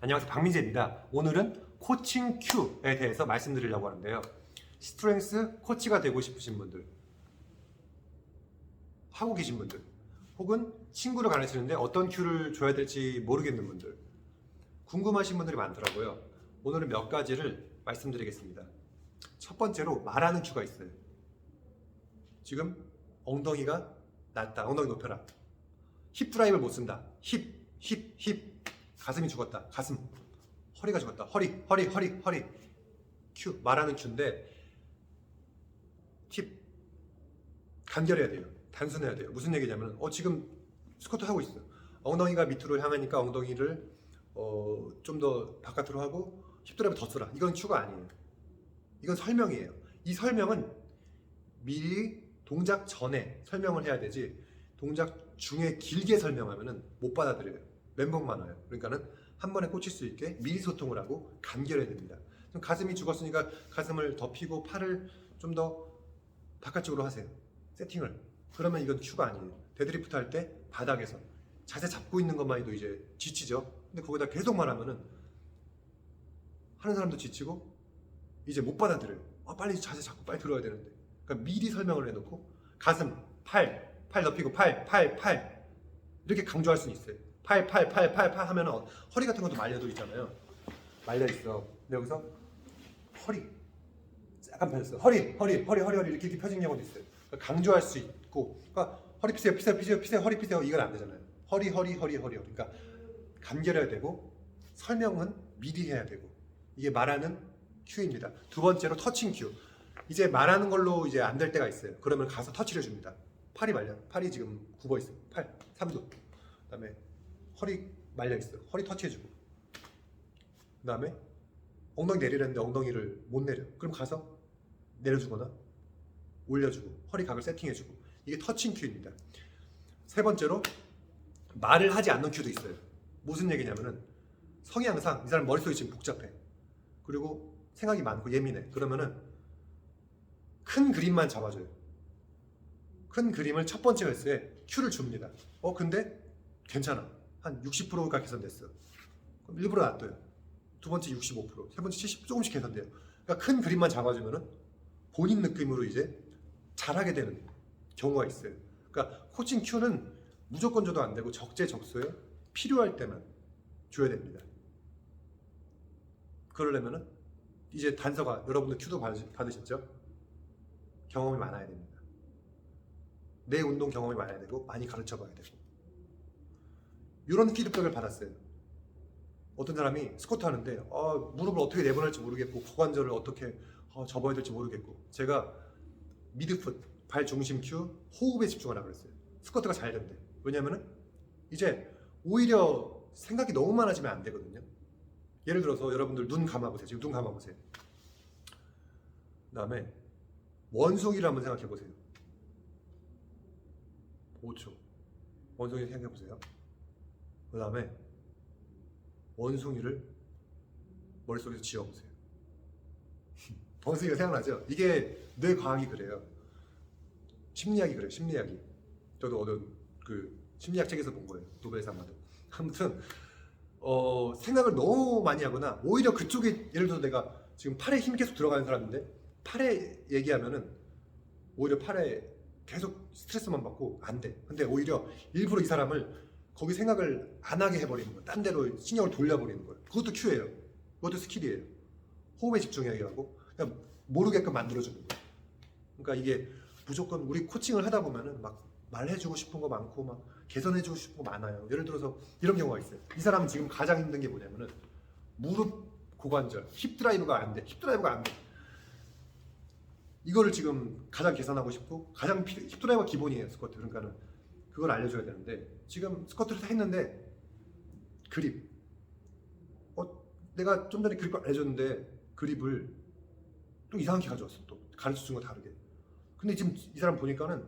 안녕하세요, 박민재입니다. 오늘은 코칭 Q에 대해서 말씀드리려고 하는데요. 스트렝스 코치가 되고 싶으신 분들, 하고 계신 분들, 혹은 친구를 가르치는데 어떤 Q를 줘야 될지 모르겠는 분들, 궁금하신 분들이 많더라고요. 오늘은 몇 가지를 말씀드리겠습니다. 첫 번째로 말하는 Q가 있어요. 지금 엉덩이가 낮다, 엉덩이 높여라. 힙 드라이브를 못 쓴다. 힙. 가슴이 죽었다. 가슴. 허리가 죽었다. 허리. Q. 말하는 Q인데 팁. 간결해야 돼요. 단순해야 돼요. 무슨 얘기냐면 지금 스쿼트 하고 있어. 엉덩이가 밑으로 향하니까 엉덩이를 좀 더 바깥으로 하고 힙 드라이브 더 써라. 이건 Q가 아니에요. 이건 설명이에요. 이 설명은 미리 동작 전에 설명을 해야 되지 동작 중에 길게 설명하면은 못 받아들여요. 멘붕만 와요. 그러니까는 한 번에 꽂힐 수 있게 미리 소통을 하고 간결해야 됩니다. 가슴이 죽었으니까 가슴을 더 펴고 팔을 좀 더 바깥쪽으로 하세요. 세팅을. 그러면 이건 Q가 아니에요. 데드리프트 할 때 바닥에서 자세 잡고 있는 것만 해도 이제 지치죠. 근데 거기다 계속 말하면은 하는 사람도 지치고 이제 못 받아들여요. 빨리 자세 잡고 빨리 들어야 되는데. 그러니까 미리 설명을 해놓고 가슴, 팔 넓히고 팔 이렇게 강조할 수 있어요. 팔 하면 허리 같은 것도 말려도 있잖아요. 말려 있어. 근데 여기서 허리 약간 펴졌어. 허리 이렇게 펴진 경우도 있어요. 그러니까 강조할 수 있고, 그러니까 허리 피세요, 허리 피세요. 이건 안 되잖아요. 허리. 그러니까 간결해야 되고 설명은 미리 해야 되고 이게 말하는 Q입니다. 두 번째로 터칭 Q. 이제 말하는 걸로 이제 안 될 때가 있어요. 그러면 가서 터치를 해줍니다. 팔이 말려. 팔이 지금 굽어 있어요. 팔 3도. 그다음에 허리 말려 있어요. 허리 터치해주고. 그다음에 엉덩이 내리려는데 엉덩이를 못 내려. 그럼 가서 내려주거나 올려주고 허리 각을 세팅해주고. 이게 터칭 큐입니다. 세 번째로 말을 하지 않는 큐도 있어요. 무슨 얘기냐면은 성향상 이 사람 머릿속이 지금 복잡해. 그리고 생각이 많고 예민해. 그러면은 큰 그림만 잡아줘요. 큰 그림을 첫 번째 횟수에 큐를 줍니다. 근데 괜찮아. 한 60%가 개선됐어. 그럼 일부러 놔둬요. 두 번째 65%, 세 번째 70%, 조금씩 개선돼요. 그러니까 큰 그림만 잡아주면은 본인 느낌으로 이제 잘하게 되는 경우가 있어요. 그러니까 코칭 Q는 무조건 줘도 안 되고 적재적소에 필요할 때만 줘야 됩니다. 그러려면은 이제 단서가 여러분들 Q도 받으셨죠? 경험이 많아야 됩니다. 내 운동 경험이 많아야 되고 많이 가르쳐 봐야 되고 이런 피드백을 받았어요. 어떤 사람이 스쿼트 하는데 무릎을 어떻게 내보낼지 모르겠고 고관절을 어떻게 접어야 될지 모르겠고 제가 미드풋, 발 중심 Q, 호흡에 집중하라고 그랬어요. 스쿼트가 잘 된대. 왜냐면은 이제 오히려 생각이 너무 많아지면 안 되거든요. 예를 들어서 여러분들 눈 감아보세요. 지금 눈 감아보세요. 그 다음에 원숭이를 한번 생각해 보세요. 5초. 원숭이 생각해 보세요. 그 다음에 원숭이를 머릿속에서 지어보세요. 원숭이가 생각나죠? 이게 뇌 과학이 그래요. 심리학이 그래요. 심리학이. 저도 어떤 그 심리학 책에서 본 거예요. 노벨상 받은. 아무튼 생각을 너무 많이 하거나 오히려 그쪽에 예를 들어서 내가 지금 팔에 힘 계속 들어가는 사람인데 팔에 얘기하면은 오히려 팔에 계속 스트레스만 받고 안 돼. 근데 오히려 일부러 이 사람을 거기 생각을 안 하게 해버리는 거예요. 딴 데로 신경을 돌려버리는 거예요. 그것도 Q예요. 그것도 스킬이에요. 호흡에 집중하게 하고 그냥 모르게끔 만들어주는 거예요. 그러니까 이게 무조건 우리 코칭을 하다 보면은 막 말해주고 싶은 거 많고 막 개선해주고 싶은 거 많아요. 예를 들어서 이런 경우가 있어요. 이 사람은 지금 가장 힘든 게 뭐냐면은 무릎 고관절, 힙 드라이브가 안 돼. 이거를 지금 가장 개선하고 싶고 가장 힙 드라이브가 기본이에요. 스쿼트. 그러니까는 그걸 알려줘야 되는데 지금 스쿼트를 했는데 그립 내가 좀 전에 그립을 알려줬는데 그립을 또 이상하게 가져왔어. 또 가르쳐준 거 다르게. 근데 지금 이 사람 보니까는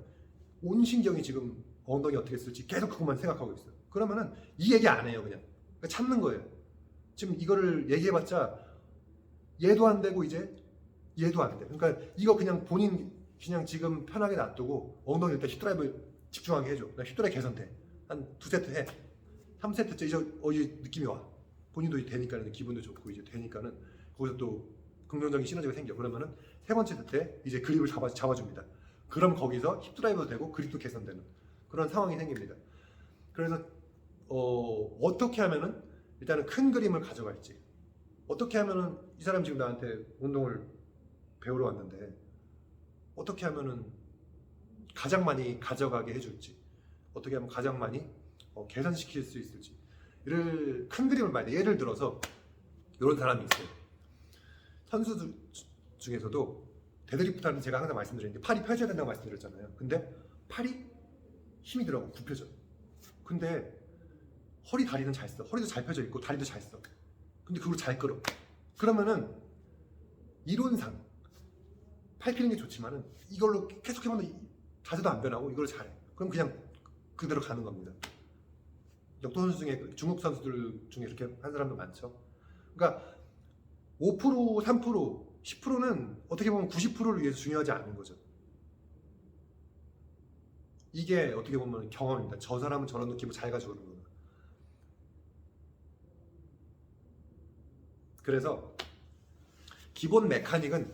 온 신경이 지금 엉덩이 어떻게 쓸지 계속 그것만 생각하고 있어요. 그러면은 이 얘기 안 해요. 그냥 그러니까 참는 거예요. 지금 이거를 얘기해봤자 얘도 안 되고 이제 얘도 안 돼. 그러니까 이거 그냥 본인 그냥 지금 편하게 놔두고 엉덩이 일단 힙드라이브 집중하게 해줘. 힙드라이브 개선돼. 한 2세트 해. 3세트째 이제 느낌이 와. 본인도 되니까는 기분도 좋고 이제 되니까는 거기서 또 긍정적인 시너지가 생겨. 그러면은 세 번째 때 이제 그립을 잡아줍니다. 그럼 거기서 힙 드라이브도 되고 그립도 개선되는 그런 상황이 생깁니다. 그래서 어떻게 하면은 일단은 큰 그림을 가져갈지, 어떻게 하면은 이 사람 지금 나한테 운동을 배우러 왔는데 어떻게 하면은 가장 많이 가져가게 해줄지, 어떻게 하면 가장 많이 개선시킬 수 있을지, 이를 큰 그림을 봐야 돼. 예를 들어서 이런 사람이 있어요. 선수들 중에서도 데드리프트하는 제가 항상 말씀드리는 게 팔이 펴져야 된다고 말씀드렸잖아요. 근데 팔이 힘이 들어가고 굽혀져. 근데 허리 다리는 잘 써. 허리도 잘 펴져 있고 다리도 잘 써. 근데 그걸 잘 끌어. 그러면은 이론상 팔 피는 게 좋지만은 이걸로 계속 해보면 자세도 안 변하고 이걸 잘해. 그럼 그냥 그대로 가는 겁니다. 역도 선수 중에 중국 선수들 중에 이렇게 한 사람도 많죠. 그러니까 5%, 3%, 10%는 어떻게 보면 90%를 위해서 중요하지 않은 거죠. 이게 어떻게 보면 경험입니다. 저 사람은 저런 느낌을 잘 가지고 오는 거예요. 그래서 기본 메카닉은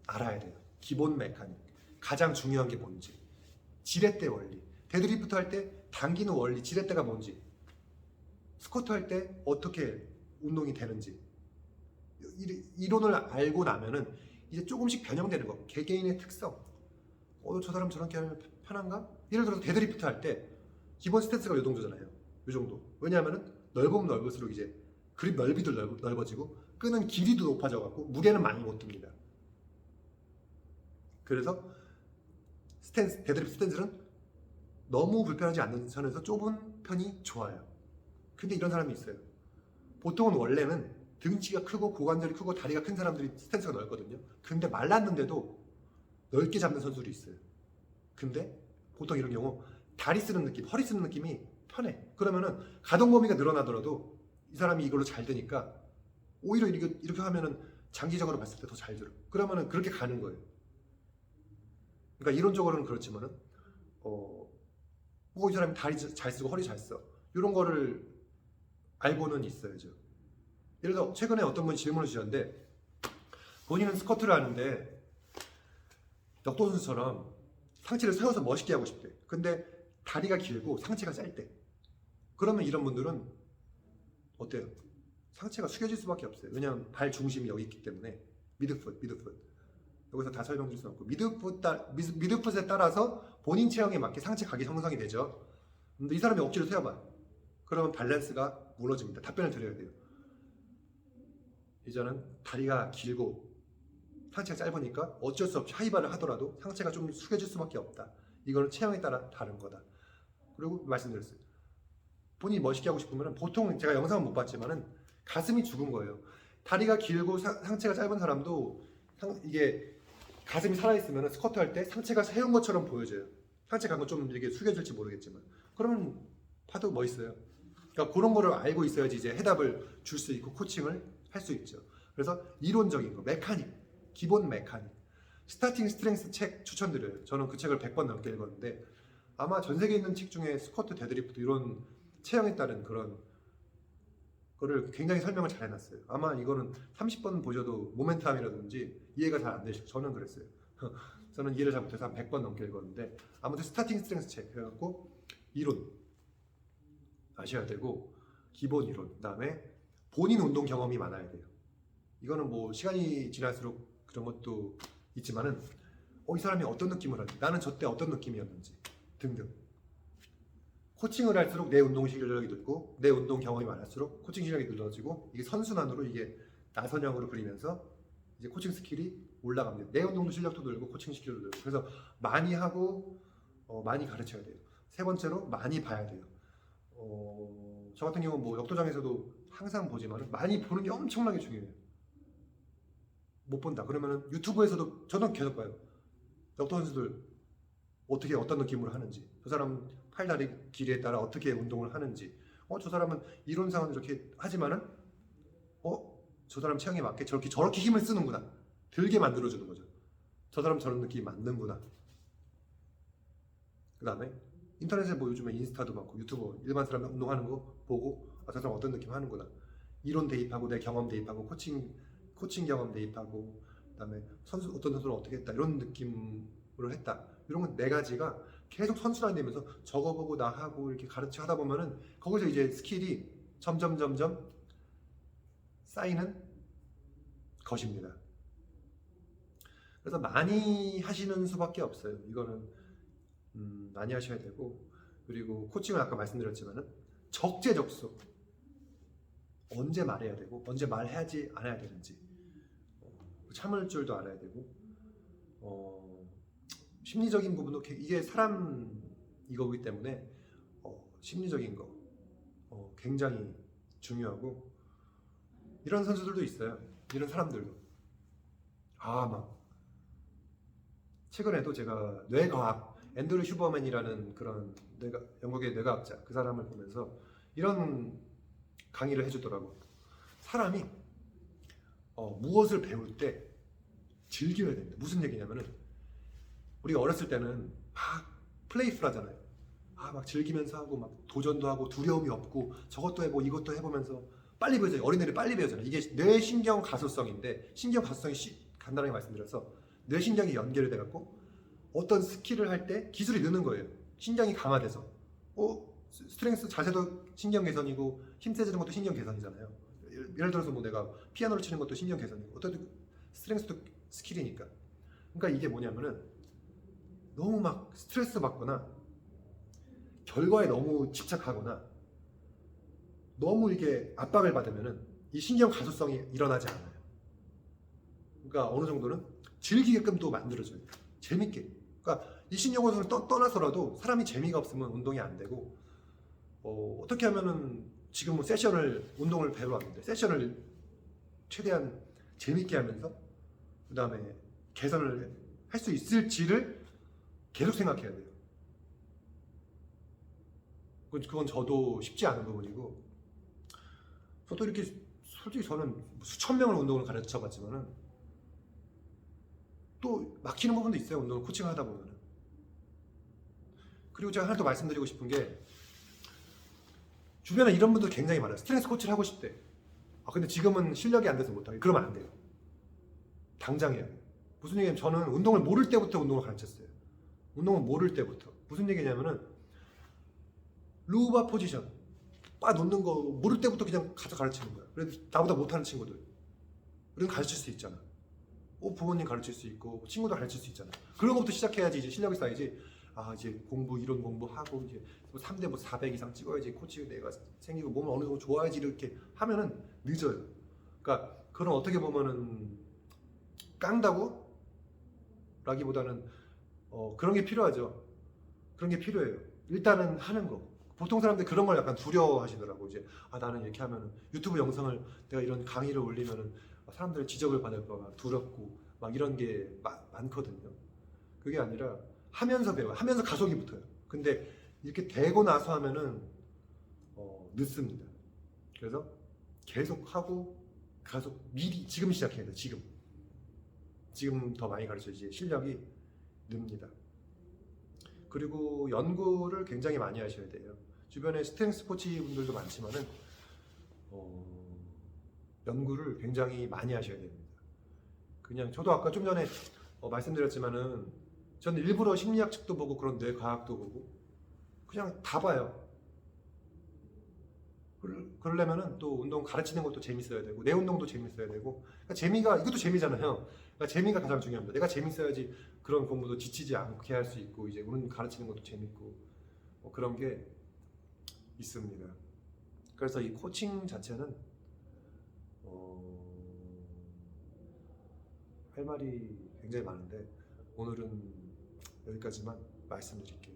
알아야 돼요. 기본 메카닉. 가장 중요한 게 뭔지. 지렛대 원리. 데드리프트 할 때 당기는 원리, 지렛대가 뭔지. 스쿼트 할 때 어떻게 운동이 되는지. 이론을 알고 나면은 이제 조금씩 변형되는 거. 개개인의 특성. 저 사람 저렇게 하면 편한가? 예를 들어서 데드리프트 할 때 기본 스탠스가 이 정도잖아요. 이 정도. 왜냐하면은 넓으면 넓을수록 이제 그립 넓이도 넓어지고 끄는 길이도 높아져 갖고 무게는 많이 못 듭니다. 그래서 데드리프트 스탠스는 너무 불편하지 않는 선에서 좁은 편이 좋아요. 근데 이런 사람이 있어요. 보통은 원래는 등치가 크고 고관절이 크고 다리가 큰 사람들이 스탠스가 넓거든요. 근데 말랐는데도 넓게 잡는 선수들이 있어요. 근데 보통 이런 경우 다리 쓰는 느낌, 허리 쓰는 느낌이 편해. 그러면은 가동 범위가 늘어나더라도 이 사람이 이걸로 잘 되니까 오히려 이렇게 하면은 장기적으로 봤을 때 더 잘 들어. 그러면은 그렇게 가는 거예요. 그러니까 이론적으로는 그렇지만은 이 사람이 다리 잘 쓰고 허리 잘 써. 이런 거를 알고는 있어야죠. 예를 들어 최근에 어떤 분이 질문을 주셨는데 본인은 스쿼트를 하는데 역도 선수처럼 상체를 세워서 멋있게 하고 싶대. 근데 다리가 길고 상체가 짧대. 그러면 이런 분들은 어때요? 상체가 숙여질 수밖에 없어요. 왜냐하면 발 중심이 여기 있기 때문에 미드풋. 여기서 다 설명드릴 수 없고 미드풋에 따라서 본인 체형에 맞게 상체 각이 형성이 되죠. 근데 이 사람이 억지로 세워봐. 그러면 밸런스가 무너집니다. 답변을 드려야 돼요. 이제는 다리가 길고 상체가 짧으니까 어쩔 수 없이 하이바를 하더라도 상체가 좀 숙여질 수밖에 없다. 이거는 체형에 따라 다른 거다. 그리고 말씀드렸어요. 본인이 멋있게 하고 싶으면 보통 제가 영상은 못 봤지만은 가슴이 죽은 거예요. 다리가 길고 상체가 짧은 사람도 이게 가슴이 살아있으면 스쿼트 할 때 상체가 세운 것처럼 보여져요. 상체 각은 좀 이렇게 숙여질지 모르겠지만 그러면 봐도 멋있어요. 그러니까 그런 거를 알고 있어야지 이제 해답을 줄 수 있고 코칭을 할 수 있죠. 그래서 이론적인 거, 메카닉, 기본 메카닉. 스타팅 스트렝스 책 추천드려요. 저는 그 책을 100번 넘게 읽었는데 아마 전 세계에 있는 책 중에 스쿼트, 데드리프트 이런 체형에 따른 그런 거를 굉장히 설명을 잘 해놨어요. 아마 이거는 30번 보셔도 모멘텀이라든지 이해가 잘 안 되시고 저는 그랬어요. 저는 이해를 잘 못해서 한 100번 넘게 읽었는데 아무튼 스타팅 스트렝스 책 해갖고 이론 아셔야 되고 기본 이론 그다음에 본인 운동 경험이 많아야 돼요. 이거는 뭐 시간이 지날수록 그런 것도 있지만은 이 사람이 어떤 느낌을 하지? 나는 저 때 어떤 느낌이었는지 등등. 코칭을 할수록 내 운동 실력이 늘고 내 운동 경험이 많을수록 코칭 실력이 늘어지고 이게 선순환으로 이게 나선형으로 그리면서 이제 코칭 스킬이 올라갑니다. 내 운동 실력도 늘고 코칭 스킬도 늘고 그래서 많이 하고 많이 가르쳐야 돼요. 세 번째로 많이 봐야 돼요. 저 같은 경우는 뭐 역도장에서도 항상 보지만 많이 보는 게 엄청나게 중요해요. 못 본다 그러면은 유튜브에서도 저는 계속 봐요. 역도 선수들 어떻게 어떤 느낌으로 하는지 저 사람 팔다리 길이에 따라 어떻게 운동을 하는지 저 사람은 이론상은 이렇게 하지만은 저 사람 체형에 맞게 저렇게 힘을 쓰는구나 들게 만들어주는 거죠. 저 사람 저런 느낌이 맞는구나. 그 다음에 인터넷에 뭐 요즘에 인스타도 많고 유튜브 일반 사람 운동하는 거 보고 저 사람 어떤 느낌 하는구나. 이론 대입하고 내 경험 대입하고 코칭 경험 대입하고 그다음에 어떤 선수는 어떻게 했다 이런 느낌으로 했다. 이런 건 네 가지가 계속 선순환이 되면서 저거 보고 나 하고 이렇게 가르치고 하다 보면은 거기서 이제 스킬이 점점 쌓이는 것입니다. 그래서 많이 하시는 수밖에 없어요. 이거는 많이 하셔야 되고, 그리고 코칭은 아까 말씀드렸지만은 적재적소, 언제 말해야 되고 언제 말해야지 않아야 되는지 참을 줄도 알아야 되고, 심리적인 부분도 이게 사람 이거기 때문에 심리적인 거 굉장히 중요하고, 이런 선수들도 있어요. 이런 사람들도 막 최근에도 제가 뇌과학 앤드류 슈버맨이라는 그런 영국의 뇌과학자, 그 사람을 보면서 이런 강의를 해주더라고. 사람이 무엇을 배울 때 즐겨야 된다. 무슨 얘기냐면은 우리가 어렸을 때는 막 플레이풀하잖아요. 막 즐기면서 하고 막 도전도 하고 두려움이 없고 저것도 해보고 이것도 해보면서 빨리 배워져요. 어린애들이 빨리 배우잖아요. 이게 뇌신경 가소성인데, 신경 가소성이 간단하게 말씀드려서 뇌신경이 연결이 돼갖고 어떤 스킬을 할 때 기술이 느는 거예요. 신경이 강화돼서 스트렝스 자세도 신경 개선이고 힘 세지는 것도 신경 개선이잖아요. 예를 들어서 뭐 내가 피아노를 치는 것도 신경 개선이고 어떤 스트렝스도 스킬이니까. 그러니까 이게 뭐냐면은 너무 막 스트레스 받거나 결과에 너무 집착하거나 너무 이게 압박을 받으면은 이 신경 가소성이 일어나지 않아요. 그러니까 어느 정도는 즐기게끔 또 만들어줘요. 재밌게. 그러니까 이 신경 가소성을 떠나서라도 사람이 재미가 없으면 운동이 안 되고, 어떻게 하면은 지금 뭐 운동을 배우러 왔는데 세션을 최대한 재밌게 하면서 그 다음에 개선을 할 수 있을지를 계속 생각해야 돼요. 그건 저도 쉽지 않은 부분이고, 저도 이렇게 솔직히 저는 수천 명을 운동을 가르쳐 봤지만은 또 막히는 부분도 있어요. 운동을 코칭하다 보면은. 그리고 제가 하나 더 말씀드리고 싶은 게, 주변에 이런 분들 굉장히 많아요. 스트렝스 코치를 하고 싶대. 근데 지금은 실력이 안 돼서 못하게. 그러면 안 돼요. 당장 해야 돼요. 무슨 얘기냐면 저는 운동을 모를 때부터 운동을 가르쳤어요. 운동을 모를 때부터. 무슨 얘기냐면은 루바 포지션 빠 놓는 거 모를 때부터 그냥 가서 가르치는 거야. 그래도 나보다 못하는 친구들 우리는 가르칠 수 있잖아. 부모님 가르칠 수 있고 친구도 가르칠 수 있잖아. 그런 것부터 시작해야지 이제 실력이 쌓이지. 이제 이론 공부하고 이제 3대 400 이상 찍어야지 코치 내가 생기고 몸을 어느 정도 좋아야지 이렇게 하면은 늦어요. 그러니까 그런 어떻게 보면은 깡다고 라기보다는 그런 게 필요하죠. 그런 게 필요해요. 일단은 하는 거. 보통 사람들 그런 걸 약간 두려워하시더라고. 이제 나는 이렇게 하면은 유튜브 영상을 내가 이런 강의를 올리면은 사람들의 지적을 받을까 봐 두렵고 막 이런 게 많거든요. 그게 아니라 하면서 배워요. 하면서 가속이 붙어요. 근데 이렇게 되고 나서 하면은 늦습니다. 그래서 계속 하고 미리 지금 시작해야 돼요. 지금 더 많이 가르쳐야지 실력이 늡니다. 그리고 연구를 굉장히 많이 하셔야 돼요. 주변에 스트렝스 코치 분들도 많지만은 연구를 굉장히 많이 하셔야 됩니다. 그냥 저도 아까 좀 전에 말씀드렸지만은 저는 일부러 심리학 측도 보고 그런 뇌과학도 보고 그냥 다 봐요. 그러려면은 또 운동 가르치는 것도 재밌어야 되고 내 운동도 재밌어야 되고, 그러니까 이것도 재미잖아요. 그러니까 재미가 가장 중요합니다. 내가 재밌어야지 그런 공부도 지치지 않게 할 수 있고 이제 우리는 가르치는 것도 재밌고 그런 게 있습니다. 그래서 이 코칭 자체는 할 말이 굉장히 많은데 오늘은 여기까지만 말씀드릴게요.